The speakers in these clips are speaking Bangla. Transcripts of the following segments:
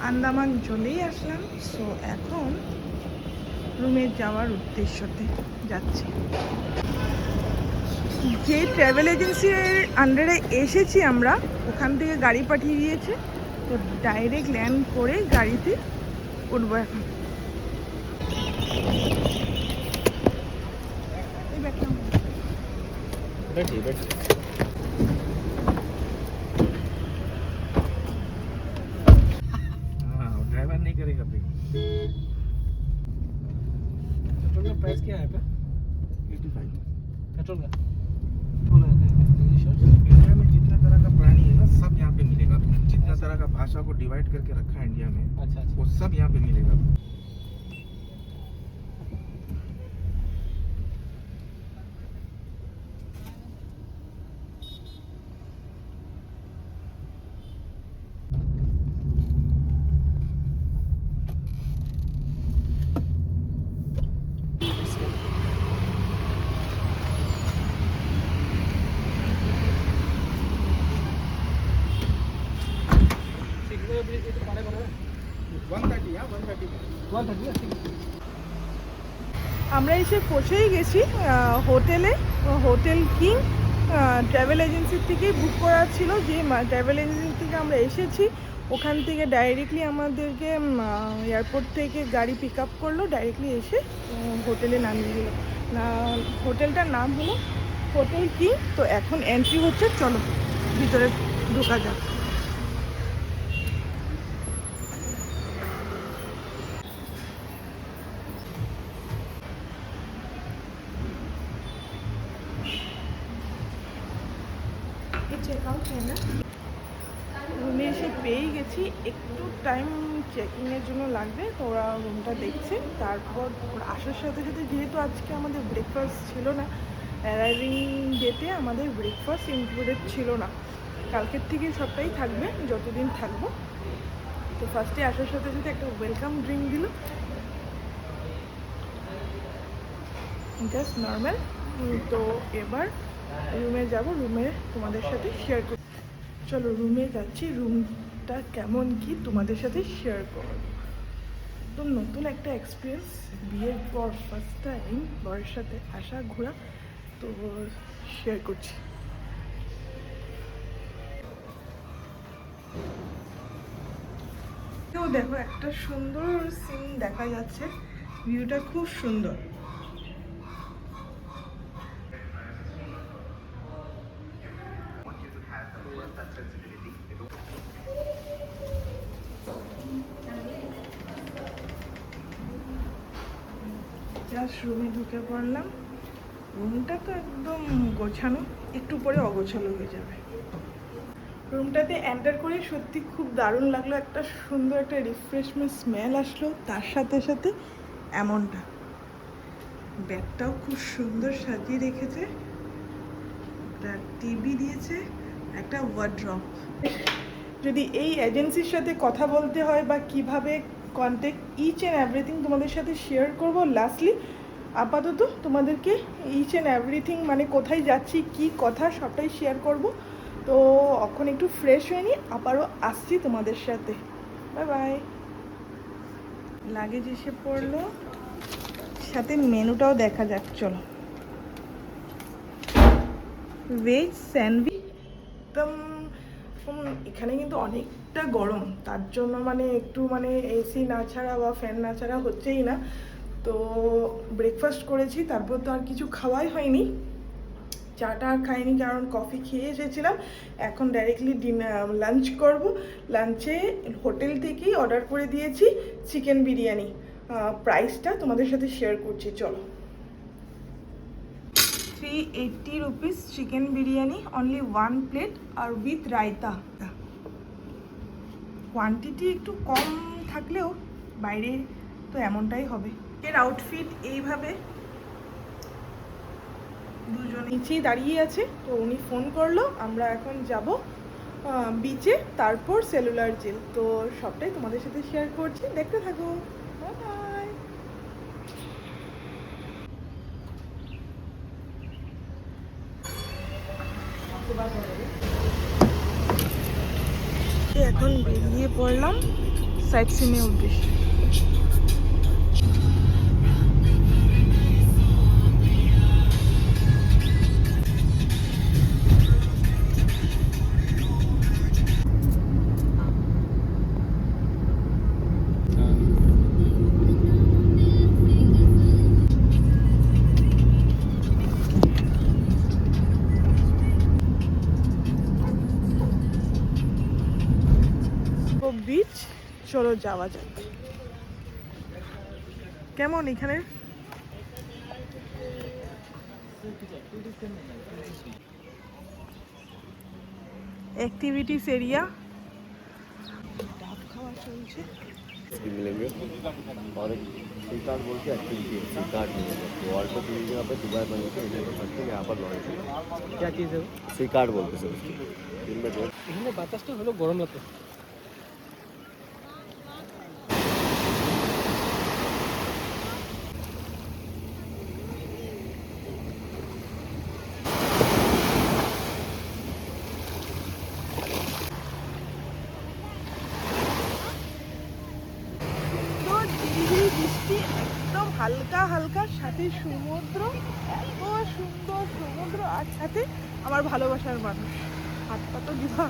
আন্দামান চলেই আসলাম। সো এখন রুমে যাওয়ার উদ্দেশ্যতে যাচ্ছি। যে ট্রাভেল এজেন্সির আন্ডারে এসেছি আমরা, ওখান থেকে গাড়ি পাঠিয়ে দিয়েছে। তো ডাইরেক্ট ল্যান্ড করে গাড়িতে উঠবো এখন। এই ব্যাগটা ड्राइवर नहीं करेगा फिर। पेट्रोल का प्राइस क्या है पे? 85 पेट्रोल का। इंडिया में जितने तरह का प्राणी है ना, सब यहाँ पे मिलेगा। जितना तरह का भाषा को डिवाइड करके रखा है इंडिया में, अच्छा वो सब यहाँ पे मिलेगा। আমরা এসে পৌঁছেই গেছি হোটেলে। হোটেল কিং ট্রাভেল এজেন্সির থেকেই বুক করা ছিল। যে ট্রাভেল এজেন্সি থেকে আমরা এসেছি, ওখান থেকে ডাইরেক্টলি আমাদেরকে এয়ারপোর্ট থেকে গাড়ি পিক আপ করলো, ডাইরেক্টলি এসে হোটেলে নামিয়ে দিল। হোটেলটার নাম হলো হোটেল কিং। তো এখন এন্ট্রি হচ্ছে, চলো ভিতরে ঢোকা যাক। রুমে এসে পেয়েই গেছি। একটু টাইম চেকিংয়ের জন্য লাগবে, তো ওরা রুমটা দেখছে। তারপর আসার সাথে সাথে, যেহেতু আজকে আমাদের ব্রেকফাস্ট ছিল না, অ্যারাইভিং ডেটে আমাদের ব্রেকফাস্ট ইনক্লুডেড ছিল না। কালকের থেকে সবটাই থাকবে, যতদিন থাকবো। তো ফার্স্টে আসার সাথে সাথে একটা ওয়েলকাম ড্রিঙ্ক দিল, জাস্ট নর্মাল। তো এবার রুমে যাব, রুমে তোমাদের সাথে শেয়ার করব। চলো রুমে যাচ্ছি, রুমটা কেমন কি তোমাদের সাথে শেয়ার করব। তো নতুন একটা এক্সপিরিয়েন্স, বিয়ের পর ফার্স্ট টাইম বরের সাথে আসা ঘোরা, তো শেয়ার করছি। তো দেখো, একটা সুন্দর সিন দেখা যাচ্ছে, ভিউটা খুব সুন্দর। জাস্ট রুমে ঢুকে পড়লাম। রুমটা তো একদম গোছানো, একটু পরে অগোছালো হয়ে যাবে। রুমটাতে এন্টার করে সত্যি খুব দারুণ লাগলো। একটা সুন্দর একটা রিফ্রেশমেন্ট স্মেল আসলো, তার সাথে সাথে এমনটা বেডটাও খুব সুন্দর সাজিয়ে রেখেছে, একটা টিভি দিয়েছে, একটা ওয়ার্ড্রপ। যদি এই এজেন্সির সাথে কথা বলতে হয় বা কিভাবে কন্ট্যাক্ট, ইচ অ্যান্ড এভরিথিং তোমাদের সাথে শেয়ার করব লাস্টলি। আপাতত তোমাদেরকে ইচ অ্যান্ড এভরিথিং, মানে কোথায় যাচ্ছি, কি কথা, সবটাই শেয়ার করব। তো এখন একটু ফ্রেশ হয়ে নিই, আবারও আসছি তোমাদের সাথে। Bye bye. লাগেজ এসে পড়লো, সাথে মেনুটাও দেখা যাক। চলো, ভেজ স্যান্ডউইচ। একদম এখানে কিন্তু অনেকটা গরম, তার জন্য মানে একটু মানে এসি না ছাড়া বা ফ্যান না ছাড়া হচ্ছেই না। তো ব্রেকফাস্ট করেছি, তারপর তো আর কিছু খাওয়াই হয়নি, চাটা আর খাইনি, কারণ কফি খেয়ে এসেছিলাম। এখন ডাইরেক্টলি লাঞ্চ করব। লাঞ্চে হোটেল থেকেই অর্ডার করে দিয়েছি চিকেন বিরিয়ানি। প্রাইসটা তোমাদের সাথে শেয়ার করছি, চলো। 380 rupees chicken biryani, only 1 plate, আর উইথ রায়তা। কোয়ান্টিটি একটু কম থাকলেও বাইরে তো এমনটাই হবে। এর আউটফিট এইভাবে, দুজন নিচেই দাঁড়িয়ে আছে। তো উনি ফোন করলো, আমরা এখন যাব বিচে, তারপর সেলুলার জেল। তো সবটাই তোমাদের সাথে শেয়ার করছি, দেখতে থাকো। বাই। এখন বেরিয়ে পড়লাম সাইট সিনের উদ্দেশ্যে। বিচ, চলো যাওয়া যাক। কেমন এখানে? एक्टिविटीज एरिया, डाब खावा चलছে। मिलेंगे और एक सी कार्ड बोल के एक्टिविटी है, सी कार्ड मिलेगा तो वर्ल्ड पे पूरी जगह पे दुबई बन के इंडिया में सकते हैं। यहाँ पर लॉन्च है। क्या चीज़ है वो? सी कार्ड बोलते हैं उसको। दिन में डेढ़ এখানে বাতাসটা হলো গরম লাগে। বৃষ্টি একদম হালকা হালকা, সাথে সমুদ্র, এত সুন্দর সমুদ্র, আর সাথে আমার ভালোবাসার মানুষ। হাত পা তো দিবা।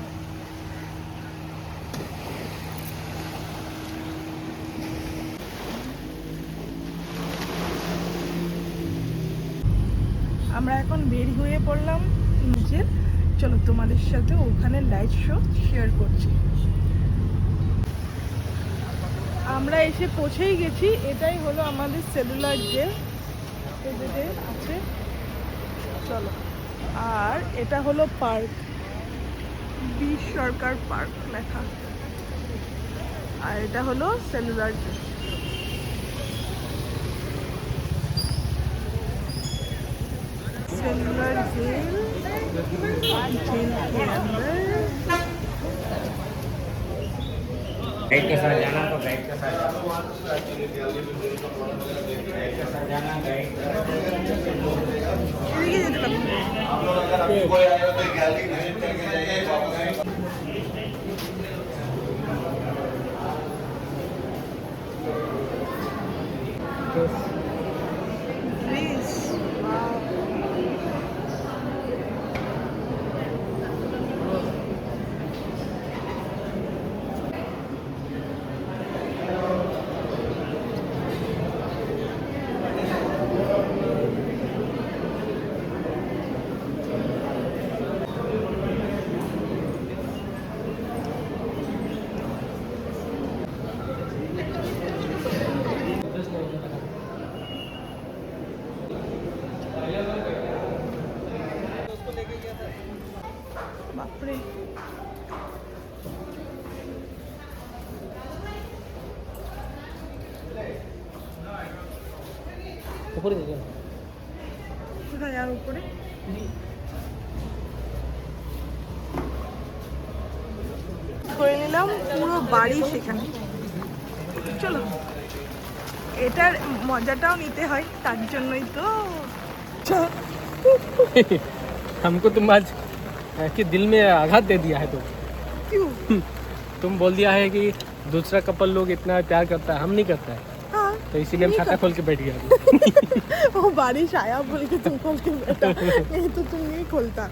আমরা এখন বের হয়ে পড়লাম নিচে। চলো তোমাদের সাথে ওখানে লাইট শো শেয়ার করছি। আমরা এসে পৌঁছেই গেছি। এটাই হলো আমাদের সেলুলার জেল আছে। চলো, আর এটা হলো পার্ক, বিশ সরকার পার্ক লেখা, আর এটা হলো cellular jail. Cellular jail, jail के अंदर गाइड के साथ जाना तो गाइड के साथ जाना, गाइड के साथ जाना, गाइड এদিকে যেতে পারবো। Greece, wow. বাপরে, উপরে দেখো কোথায় আর উপরে? করে নিলাম পুরো বাড়ি সেখানে। চলো, এটার মজাটাও নিতে হয়, তার জন্যই তো। हमको तुम आज कि दिल में आघात दे दिया है। तो क्यों? तुम बोल दिया है कि दूसरा कपल लोग इतना प्यार करता है, हम नहीं करता है, हाँ, तो इसीलिए हम खाता खोल के बैठ गया। वो बारिश आया बोल के तुम खोल के बैठा, नहीं तो तुम नहीं खोलता।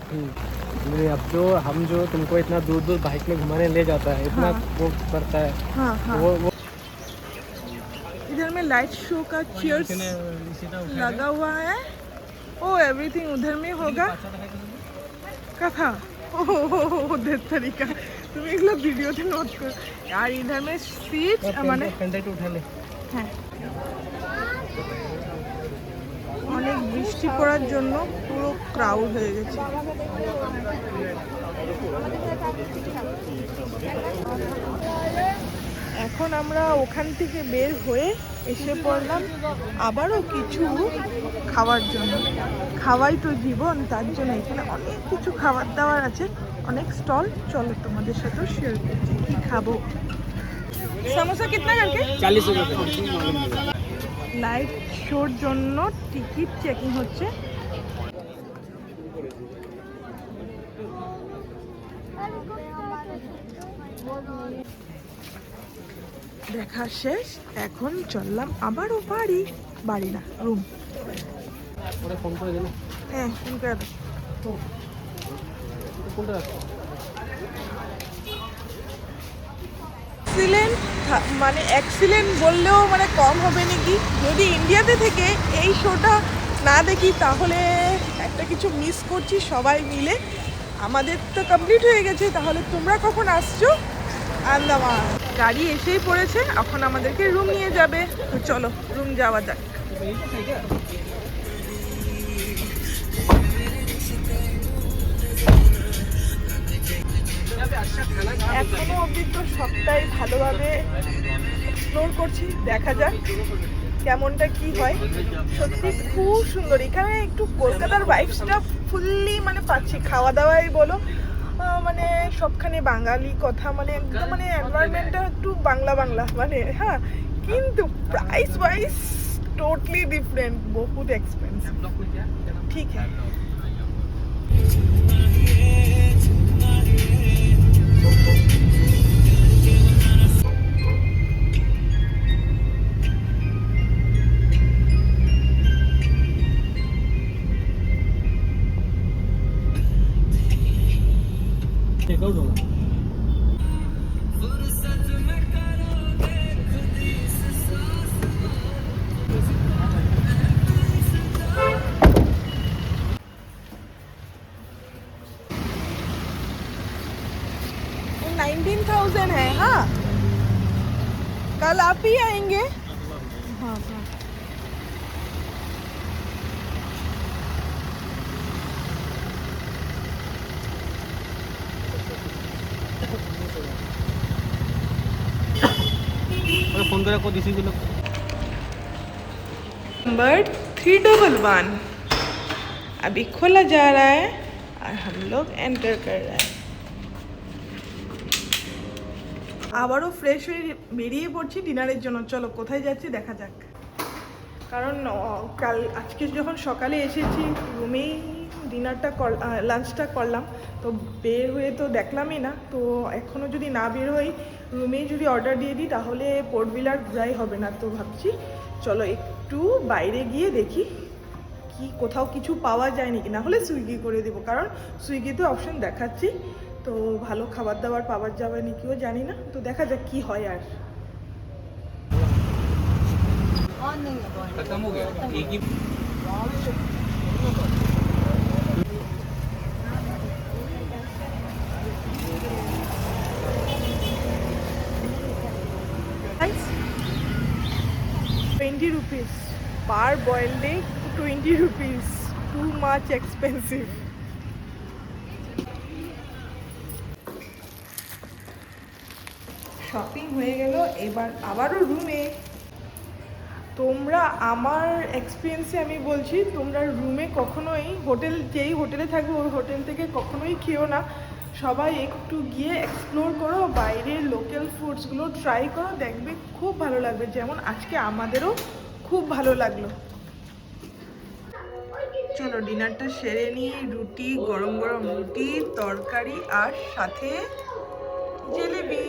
नहीं, अब जो हम जो तुमको इतना दूर दूर बाइक में घुमाने ले जाता है, इतना हाँ। वो करता है, हाँ हाँ, वो इधर में लाइट शो का चेयर्स लगा हुआ है। ओ एवरीथिंग उधर में होगा। कथा उधर तरीका तुम एगुलो भिडियोते नोट कर। আর इधर में सीट মানে कंटेंट उठा ले। হ্যাঁ, অনেক বৃষ্টি পড়ার জন্য পুরো ক্রাউড হয়ে গেছে। এখন আমরা ওখান থেকে বের হয়ে এসে পড়লাম আবারও কিছু খাওয়ার জন্য। খাওয়াই তো জীবন, তার জন্য এখানে অনেক কিছু খাবার দাবার আছে, অনেক স্টল। চলো তোমাদের সাথেও শেয়ার করছি কি খাবো। সমোসা কিতনা করকে? 40 रुपए। লাইট শোর জন্য টিকিট চেকিং হচ্ছে। দেখা শেষ, এখন চললাম আবারও বাড়ি। বাড়ি না, রুম। ওরা ফোন করে দিল। হ্যাঁ, ফোন করে দাও। কোনটা রাখছো? এক্সিলেন্ট, মানে এক্সিলেন্ট বললেও মানে কম হবে নাকি। যদি ইন্ডিয়াতে থেকে এই শোটা না দেখি তাহলে একটা কিছু মিস করছি সবাই মিলে। আমাদের তো কমপ্লিট হয়ে গেছে, তাহলে তোমরা কখন আসছো? আন্দামান গাড়ি এসেই পড়েছে, এখন আমাদেরকে রুম নিয়ে যাবে। তো চলো রুম যাওয়া যাক। এখনো অবধি তো সবটাই ভালোভাবে এক্সপ্লোর করছি, দেখা যাক কেমনটা কি হয়। সত্যি খুব সুন্দর এখানে, একটু কলকাতার ভাইবসটা ফুললি মানে পাচ্ছি। খাওয়া দাওয়াই বলো, মানে সবখানে বাঙালি কথা, মানে একদম মানে এনভায়রনমেন্টটা একটু বাংলা বাংলা মানে, হ্যাঁ, কিন্তু প্রাইস ওয়াইজ টোটালি ডিফারেন্ট, বহুত এক্সপেন্সিভ। ঠিক হ্যাঁ। चेकआउट होगा। वो 19,000 है। हाँ, कल आप ही आएंगे? हाँ हाँ। फोन करा को दिसी दिलो। नंबर 311 अभी खोला जा रहा है और हम लोग एंटर कर रहे हैं। আবারও ফ্রেশ হয়ে বেরিয়ে পড়ছি ডিনারের জন্য। চলো কোথায় যাচ্ছি দেখা যাক। কারণ আজকে যখন সকালে এসেছি রুমেই ডিনারটা লাঞ্চটা করলাম, তো বের হয়ে তো দেখলামই না। তো এখনও যদি না বের হই, রুমেই যদি অর্ডার দিয়ে দিই তাহলে পোর্ট বিলার ঘোরাই হবে না। তো ভাবছি চলো একটু বাইরে গিয়ে দেখি কি কোথাও কিছু পাওয়া যায় নাকি, না হলে সুইগি করে দেবো। কারণ সুইগিতে অপশন দেখাচ্ছি, তো ভালো খাবার দাবার পাওয়া যাবে নাকিও জানি না। তো দেখা যাক কি হয়। আর खत्म हो गया एक ही। ₹20 per boiled egg, ₹20, too much expensive. Shopping হয়ে গেল, এবার আবারও রুমে। তোমরা আমার এক্সপিরিয়েন্সে আমি বলছি, তোমরা রুমে কখনোই যেই হোটেলে থাকবে ওই হোটেল থেকে কখনোই খেও না। সবাই একটু গিয়ে এক্সপ্লোর করো, বাইরের লোকাল ফুডসগুলো ট্রাই করো, দেখবে খুব ভালো লাগবে। যেমন আজকে আমাদেরও খুব ভালো লাগলো। চলো ডিনারটা সেরে নিই। রুটি, গরম গরম রুটি, তরকারি আর সাথে জিলিপি।